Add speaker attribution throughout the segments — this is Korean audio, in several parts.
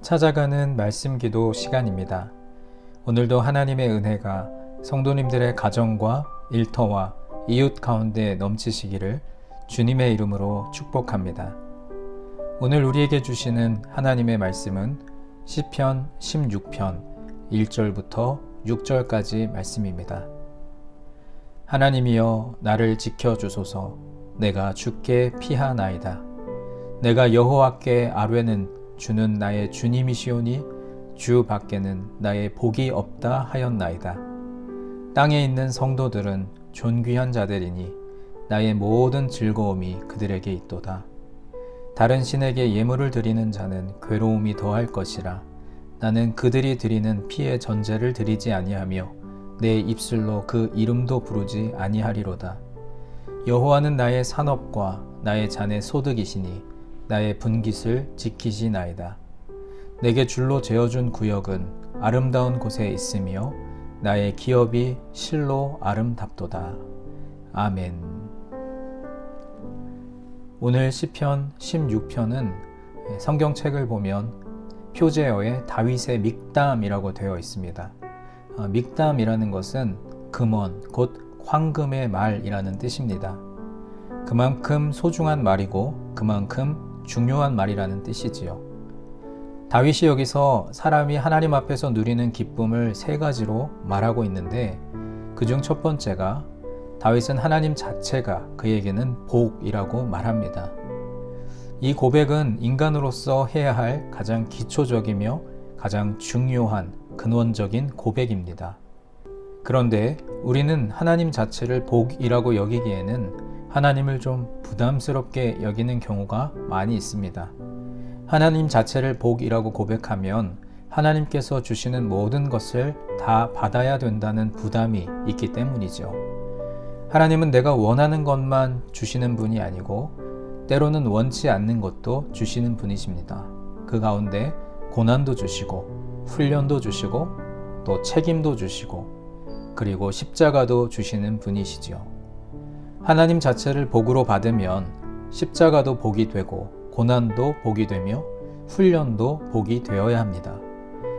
Speaker 1: 찾아가는 말씀 기도 시간입니다. 오늘도 하나님의 은혜가 성도님들의 가정과 일터와 이웃 가운데 넘치시기를 주님의 이름으로 축복합니다. 오늘 우리에게 주시는 하나님의 말씀은 시편 16편 1절부터 6절까지 말씀입니다. 하나님이여 나를 지켜주소서. 내가 주께 피하나이다. 내가 여호와께 아뢰는 주는 나의 주님이시오니 주 밖에는 나의 복이 없다 하였나이다. 땅에 있는 성도들은 존귀한 자들이니 나의 모든 즐거움이 그들에게 있도다. 다른 신에게 예물을 드리는 자는 괴로움이 더할 것이라. 나는 그들이 드리는 피의 전제를 드리지 아니하며 내 입술로 그 이름도 부르지 아니하리로다. 여호와는 나의 산업과 나의 잔의 소득이시니 나의 분깃을 지키시나이다. 내게 줄로 재어준 구역은 아름다운 곳에 있으며 나의 기업이 실로 아름답도다. 아멘. 오늘 시편 16편은 성경책을 보면 표제어에 다윗의 믹담이라고 되어 있습니다. 믹담이라는 것은 금원, 곧 황금의 말이라는 뜻입니다. 그만큼 소중한 말이고 그만큼 중요한 말이라는 뜻이지요. 다윗이 여기서 사람이 하나님 앞에서 누리는 기쁨을 세 가지로 말하고 있는데 그중 첫 번째가 다윗은 하나님 자체가 그에게는 복이라고 말합니다. 이 고백은 인간으로서 해야 할 가장 기초적이며 가장 중요한 근원적인 고백입니다. 그런데 우리는 하나님 자체를 복이라고 여기기에는 하나님을 좀 부담스럽게 여기는 경우가 많이 있습니다. 하나님 자체를 복이라고 고백하면 하나님께서 주시는 모든 것을 다 받아야 된다는 부담이 있기 때문이죠. 하나님은 내가 원하는 것만 주시는 분이 아니고 때로는 원치 않는 것도 주시는 분이십니다. 그 가운데 고난도 주시고 훈련도 주시고 또 책임도 주시고 그리고 십자가도 주시는 분이시죠. 하나님 자체를 복으로 받으면 십자가도 복이 되고 고난도 복이 되며 훈련도 복이 되어야 합니다.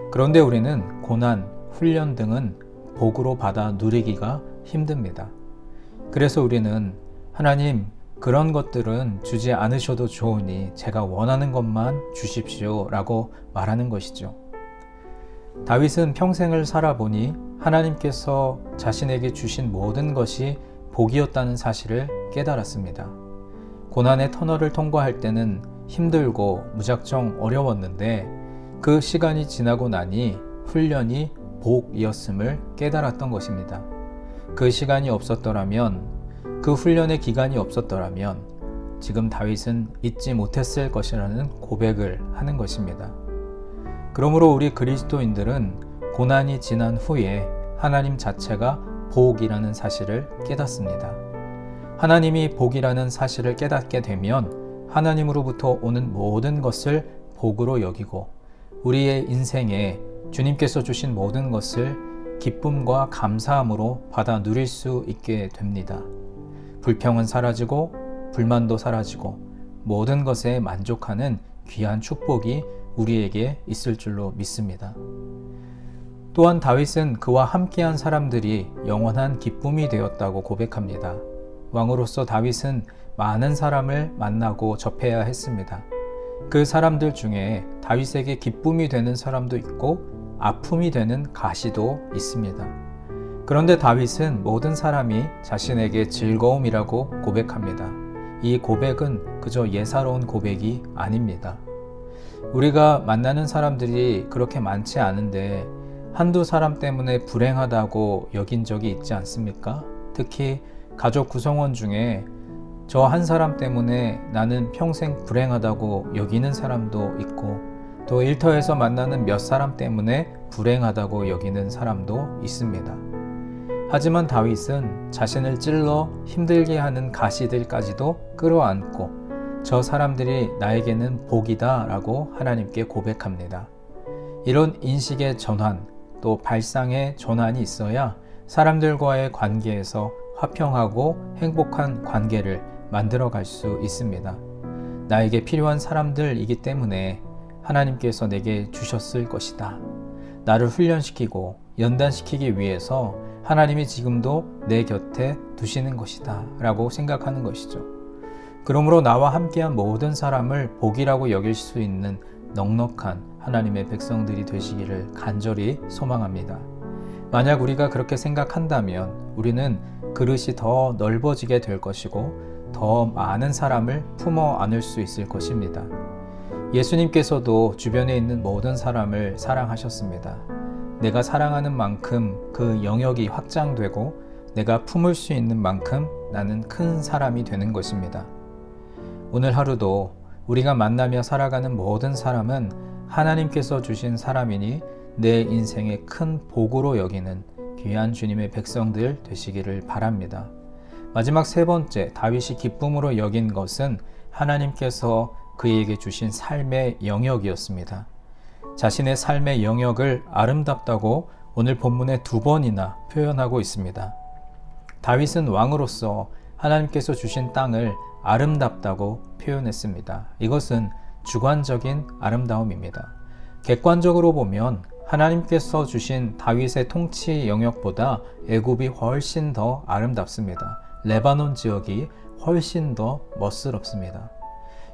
Speaker 1: 그런데 우리는 고난, 훈련 등은 복으로 받아 누리기가 힘듭니다. 그래서 우리는 하나님 그런 것들은 주지 않으셔도 좋으니 제가 원하는 것만 주십시오 라고 말하는 것이죠. 다윗은 평생을 살아보니 하나님께서 자신에게 주신 모든 것이 복이었다는 사실을 깨달았습니다. 고난의 터널을 통과할 때는 힘들고 무작정 어려웠는데 그 시간이 지나고 나니 훈련이 복이었음을 깨달았던 것입니다. 그 시간이 없었더라면, 그 훈련의 기간이 없었더라면 지금 다윗은 잊지 못했을 것이라는 고백을 하는 것입니다. 그러므로 우리 그리스도인들은 고난이 지난 후에 하나님 자체가 복이라는 사실을 깨닫습니다. 하나님이 복이라는 사실을 깨닫게 되면 하나님으로부터 오는 모든 것을 복으로 여기고 우리의 인생에 주님께서 주신 모든 것을 기쁨과 감사함으로 받아 누릴 수 있게 됩니다. 불평은 사라지고 불만도 사라지고 모든 것에 만족하는 귀한 축복이 우리에게 있을 줄로 믿습니다. 또한 다윗은 그와 함께한 사람들이 영원한 기쁨이 되었다고 고백합니다. 왕으로서 다윗은 많은 사람을 만나고 접해야 했습니다. 그 사람들 중에 다윗에게 기쁨이 되는 사람도 있고 아픔이 되는 가시도 있습니다. 그런데 다윗은 모든 사람이 자신에게 즐거움이라고 고백합니다. 이 고백은 그저 예사로운 고백이 아닙니다. 우리가 만나는 사람들이 그렇게 많지 않은데 한두 사람 때문에 불행하다고 여긴 적이 있지 않습니까? 특히 가족 구성원 중에 저 한 사람 때문에 나는 평생 불행하다고 여기는 사람도 있고 또 일터에서 만나는 몇 사람 때문에 불행하다고 여기는 사람도 있습니다. 하지만 다윗은 자신을 찔러 힘들게 하는 가시들까지도 끌어안고 저 사람들이 나에게는 복이다 라고 하나님께 고백합니다. 이런 인식의 전환, 또 발상의 전환이 있어야 사람들과의 관계에서 화평하고 행복한 관계를 만들어갈 수 있습니다. 나에게 필요한 사람들이기 때문에 하나님께서 내게 주셨을 것이다. 나를 훈련시키고 연단시키기 위해서 하나님이 지금도 내 곁에 두시는 것이다 라고 생각하는 것이죠. 그러므로 나와 함께한 모든 사람을 복이라고 여길 수 있는 넉넉한 하나님의 백성들이 되시기를 간절히 소망합니다. 만약 우리가 그렇게 생각한다면 우리는 그릇이 더 넓어지게 될 것이고 더 많은 사람을 품어 안을 수 있을 것입니다. 예수님께서도 주변에 있는 모든 사람을 사랑하셨습니다. 내가 사랑하는 만큼 그 영역이 확장되고 내가 품을 수 있는 만큼 나는 큰 사람이 되는 것입니다. 오늘 하루도 우리가 만나며 살아가는 모든 사람은 하나님께서 주신 사람이니 내 인생의 큰 복으로 여기는 귀한 주님의 백성들 되시기를 바랍니다. 마지막 세 번째, 다윗이 기쁨으로 여긴 것은 하나님께서 그에게 주신 삶의 영역이었습니다. 자신의 삶의 영역을 아름답다고 오늘 본문에 2번이나 표현하고 있습니다. 다윗은 왕으로서 하나님께서 주신 땅을 아름답다고 표현했습니다. 이것은 주관적인 아름다움입니다. 객관적으로 보면 하나님께서 주신 다윗의 통치 영역보다 애굽이 훨씬 더 아름답습니다. 레바논 지역이 훨씬 더 멋스럽습니다.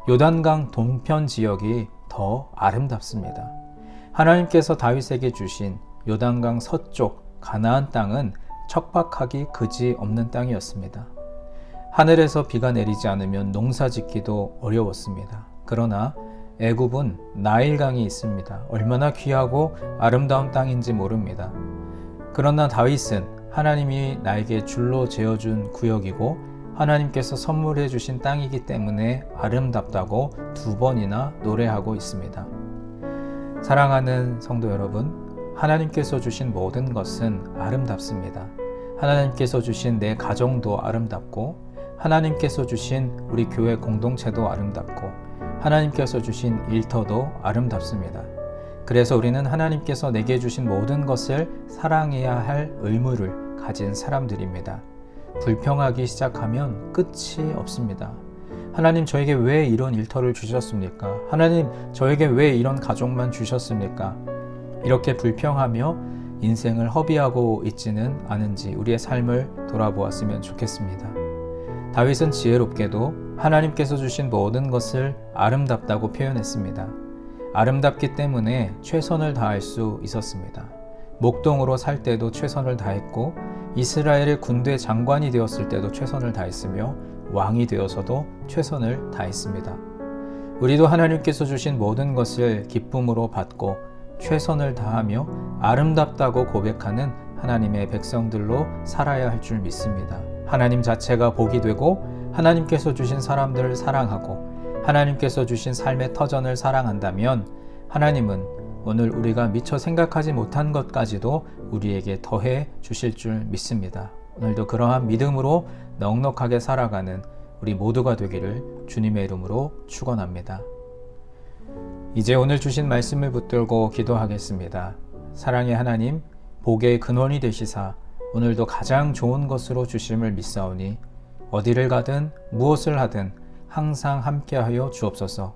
Speaker 1: 요단강 동편 지역이 더 아름답습니다. 하나님께서 다윗에게 주신 요단강 서쪽 가나안 땅은 척박하기 그지없는 땅이었습니다. 하늘에서 비가 내리지 않으면 농사짓기도 어려웠습니다. 그러나 애굽은 나일강이 있습니다. 얼마나 귀하고 아름다운 땅인지 모릅니다. 그러나 다윗은 하나님이 나에게 줄로 재어준 구역이고 하나님께서 선물해 주신 땅이기 때문에 아름답다고 2번이나 노래하고 있습니다. 사랑하는 성도 여러분, 하나님께서 주신 모든 것은 아름답습니다. 하나님께서 주신 내 가정도 아름답고 하나님께서 주신 우리 교회 공동체도 아름답고 하나님께서 주신 일터도 아름답습니다. 그래서 우리는 하나님께서 내게 주신 모든 것을 사랑해야 할 의무를 가진 사람들입니다. 불평하기 시작하면 끝이 없습니다. 하나님 저에게 왜 이런 일터를 주셨습니까? 하나님 저에게 왜 이런 가족만 주셨습니까? 이렇게 불평하며 인생을 허비하고 있지는 않은지 우리의 삶을 돌아보았으면 좋겠습니다. 다윗은 지혜롭게도 하나님께서 주신 모든 것을 아름답다고 표현했습니다. 아름답기 때문에 최선을 다할 수 있었습니다. 목동으로 살 때도 최선을 다했고 이스라엘의 군대 장관이 되었을 때도 최선을 다했으며 왕이 되어서도 최선을 다했습니다. 우리도 하나님께서 주신 모든 것을 기쁨으로 받고 최선을 다하며 아름답다고 고백하는 하나님의 백성들로 살아야 할 줄 믿습니다. 하나님 자체가 복이 되고 하나님께서 주신 사람들을 사랑하고 하나님께서 주신 삶의 터전을 사랑한다면 하나님은 오늘 우리가 미처 생각하지 못한 것까지도 우리에게 더해 주실 줄 믿습니다. 오늘도 그러한 믿음으로 넉넉하게 살아가는 우리 모두가 되기를 주님의 이름으로 축원합니다. 이제 오늘 주신 말씀을 붙들고 기도하겠습니다. 사랑의 하나님, 복의 근원이 되시사 오늘도 가장 좋은 것으로 주심을 믿사오니 어디를 가든 무엇을 하든 항상 함께하여 주옵소서.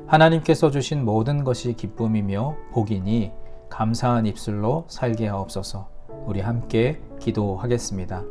Speaker 1: 하나님께서 주신 모든 것이 기쁨이며 복이니 감사한 입술로 살게 하옵소서. 우리 함께 기도하겠습니다.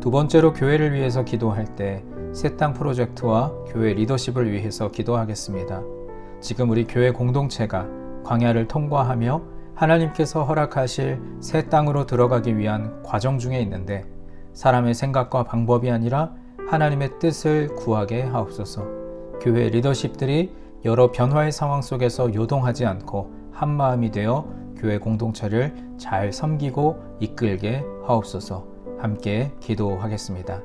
Speaker 1: 두 번째로 교회를 위해서 기도할 때 새 땅 프로젝트와 교회 리더십을 위해서 기도하겠습니다. 지금 우리 교회 공동체가 광야를 통과하며 하나님께서 허락하실 새 땅으로 들어가기 위한 과정 중에 있는데 사람의 생각과 방법이 아니라 하나님의 뜻을 구하게 하옵소서. 교회 리더십들이 여러 변화의 상황 속에서 요동하지 않고 한마음이 되어 교회 공동체를 잘 섬기고 이끌게 하옵소서. 함께 기도하겠습니다.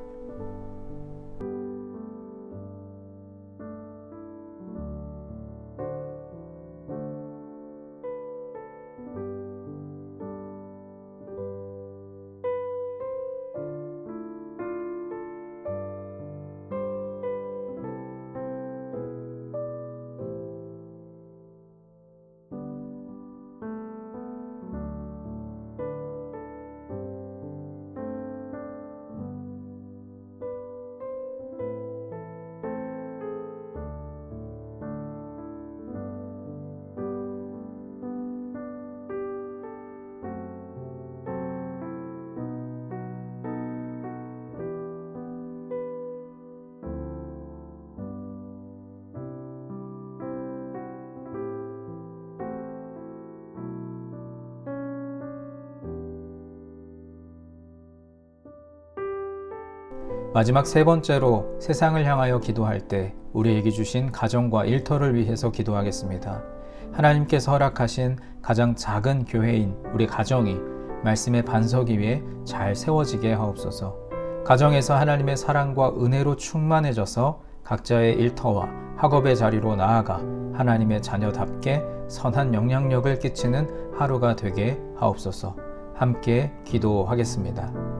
Speaker 1: 마지막 세 번째로 세상을 향하여 기도할 때 우리에게 주신 가정과 일터를 위해서 기도하겠습니다. 하나님께서 허락하신 가장 작은 교회인 우리 가정이 말씀의 반석 위에 잘 세워지게 하옵소서. 가정에서 하나님의 사랑과 은혜로 충만해져서 각자의 일터와 학업의 자리로 나아가 하나님의 자녀답게 선한 영향력을 끼치는 하루가 되게 하옵소서. 함께 기도하겠습니다.